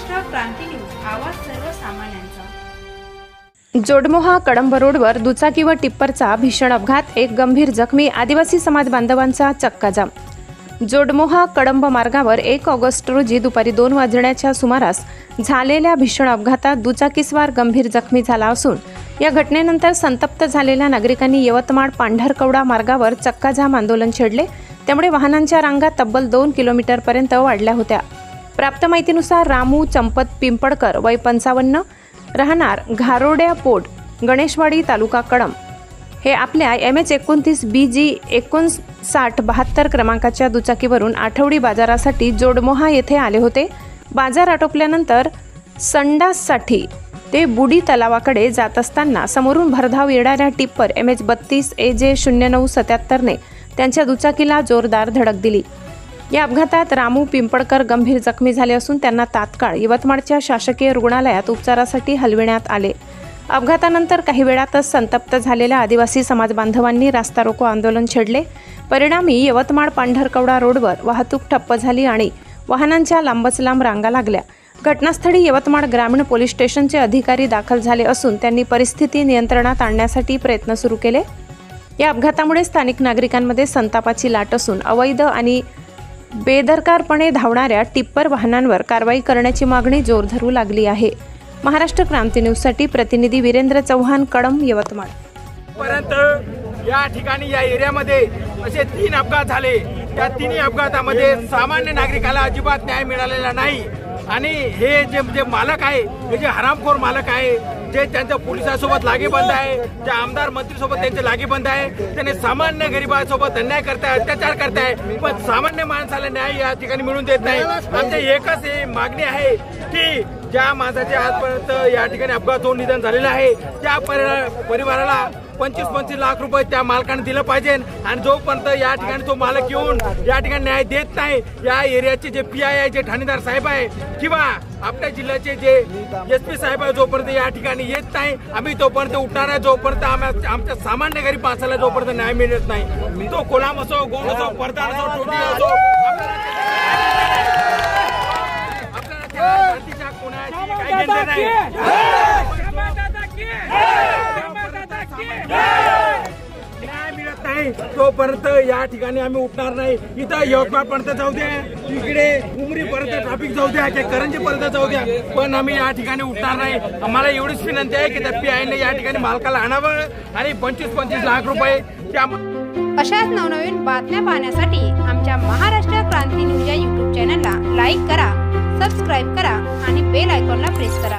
महाराष्ट्र क्रांती news, आवाज सर्वसामान्यांचा। जोडमोहा कळंब रोडवर दुचाकी व टिप्परचा भीषण अपघात, एक गंभीर जखमी, आदिवासी समाज बांधवांचा चक्काजाम। जोडमोहा कळंब मार्गावर 1 ऑगस्ट रोजी दुपारी 2 वाजण्याच्या सुमारास झालेल्या भीषण अपघातात दुचाकीस्वार गंभीर जखमी झाला असून या घटनेनंतर संतप्त झालेल्या नागरिकांनी यवतमाळ पांढरकवडा मार्गावर चक्काजाम आंदोलन छेडले। त्यामुळे वाहनांच्या रांगा तब्बल 2 किलोमीटरपर्यंत वाढल्या होत्या। प्राप्त माहितीनुसार रामू चंपत पिंपळकर वय 55, राहणार घारोड्या पोट, गणेशवाडी, तालुका कळंब, हे आपल्या MH29 BG 5972 क्रमांकाच्या दुचाकीवरून आठवडी बाजारासाठी जोडमोहा येथे आले होते। बाजार आटोपल्यानंतर संडाससाठी ते बुडी तलावाकडे जात असताना समोरून भरधाव येणाऱ्या टिप्पर MH32 AJ 0977 ने त्यांच्या दुचाकीला जोरदार धडक दिली। या अपघातात रामू पिंपळकर गंभीर जखमी झाले असून त्यांना तात्काळ यवतमाळच्या शासकीय रुग्णालयात उपचारासाठी हलविण्यात आले। अपघातानंतर काही वेळातच संतप्त झालेल्या आदिवासी समाज बांधवांनी रास्ता रोको आंदोलन छेडले। परिणामी यवतमाळ पांढरकवडा रोडवर वाहतूक ठप्प झाली आणि वाहनांच्या लांबच लांब रांगा लागल्या। घटनास्थळी यवतमाळ ग्रामीण पोलीस स्टेशनचे अधिकारी दाखल झाले असून त्यांनी परिस्थिती नियंत्रणात आणण्यासाठी प्रयत्न सुरू केले। या अपघातामुळे स्थानिक नागरिकांमध्ये संतापाची लाट असून अवैध आणि बेदरकारपणे धावणाऱ्या टिप्पर वाहनांवर कारवाई करण्याची मागणी जोर धरू लागली आहे। महाराष्ट्र क्रांती न्यूजसाठी प्रतिनिधी वीरेंद्र चव्हाण, कळंब, यवतमाळ। परंतु या ठिकाणी या एरियामध्ये असे 3 अपघात झाले। त्या तिन्ही अपघातामध्ये सामान्य नागरिकाला अजिबात न्याय मिळालेला नाही आणि हे जे मालक आहे, हे जे हरामखोर मालक आहे, जे त्यांच्या पोलिसांसोबत लागेबंद आहे, त्या आमदार मंत्रीसोबत त्यांचे लागेबंद आहे, त्याने सामान्य गरिबांसोबत अन्याय करताय, अत्याचार करताय, पण सामान्य माणसाला न्याय या ठिकाणी मिळून देत नाही। आमची एकच मागणी आहे की ज्या माणसाचे आजपर्यंत या ठिकाणी अपघात होऊन निधन झालेलं आहे त्या परिवाराला 25-25 लाख रुपये त्या मालकाने दिलं पाहिजे आणि जोपर्यंत या ठिकाणी तो मालक येऊन या ठिकाणी न्याय देत नाही, या एरियाचे जे PI आहे, जे ठाणेदार साहेब आहे किंवा आपल्या जिल्ह्याचे जे SP साहेब आहे, जोपर्यंत या ठिकाणी येत नाही आम्ही तोपर्यंत उठणार आहे। जोपर्यंत आमच्या सामान्य गरीब माणसाला जोपर्यंत न्याय मिळत नाही, तो कोलाम असो, गोंड असो, परदार असो, टोटी असो, जातीच्या कोणाची काही घेणं नाही। न्याय मिळत नाही तोपर्यंत या ठिकाणी आम्ही उठणार नाही। इथं यवतमाळ पर्यंत जाऊ द्या, इकडे उमरी पर्यंत ट्रॅफिक जाऊ द्या, की करंजी पर्यंत जाऊ द्या, पण आम्ही या ठिकाणी उठणार नाही। आम्हाला एवढीच विनंती आहे की त्या PI ने या ठिकाणी मालकाला आणावं आणि 25-25 लाख रुपये त्या। अशाच नवनवीन बातम्या पाहण्यासाठी आमच्या महाराष्ट्र क्रांती न्यूज या YouTube चॅनलला लाईक करा, सबस्क्राईब करा आणि बेल आयकॉनला प्रेस करा।